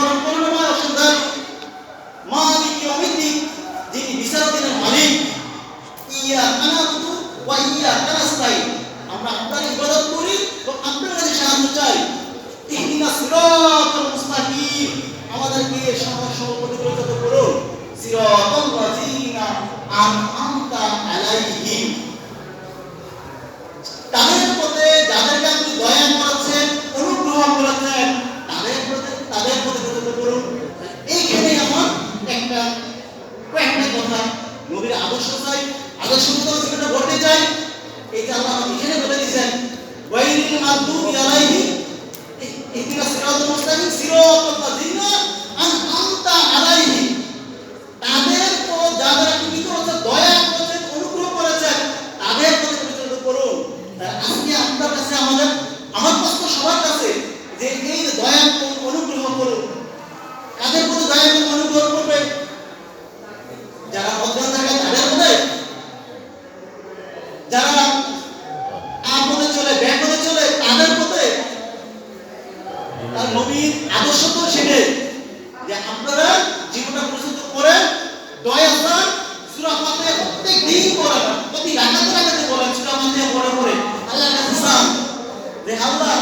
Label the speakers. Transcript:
Speaker 1: পরম করুণাময় অসন্ধান মালিক ইয়াউমিদ্দিন, যিনি বিচার দিনের মালিক। ইয়াকা না'বুদু ওয়া ইয়াকা নাস্তাইন, আমরা আপনার ইবাদত করি এবং আপনার কাছে সাহায্য চাই। ইহদিনাস সিরাতাল মুস্তাকিম, আমাদেরকে সহজ পথে পরিচালিত করুন। সিরাতাল লাযিনা আন'আমতা আলাইহিম, তাদের পথে যাদেরকে আপনি দয়া করেছেন, অনুগ্রহ করেছেন, তাদের পথে পরিচালিত করুন। এইখানে আমার কয়েকটা কথা নবীর আদর্শ চাই, আদর্শ মতো যেটা ঘটে যায়, এই যে আল্লাহ এখানে বলে দিয়েছেন ওয়াইলিল মাগদুবি আলাইহিম ইহদিনাস সিরাতাল মুস্তাকিম সিরাতাল লাযিনা আন'আমতা আলাইহিম, তাদের পথ যাদের আপনি কি করেছেন, দয়া করেছেন, অনুগ্রহ করেছেন, তাদের পথে পরিচালিত করুন। আজকে আপনার কাছে আমার প্রশ্ন সবার কাছে যে এই যে দয়া অনুগ্রহ করুন, কাদের প্রতি দয়া এবং অনুগ্রহ করবে? যারা অজ্ঞান থাকে তাদের পথে, যারা আপদে চলে ব্যাপদে চলে তাদের পথে। তার নবীর আদর্শ তো সেটাই যে আপনারা জীবনটা প্রস্তুত করে দয়া চান, সূরা ফাতিহা প্রত্যেক দিন পড়াবেন, প্রতি রাকাতে বলেন সূরা ফাতিহা পড়ে আল্লাহর কাছে চান যে আল্লাহ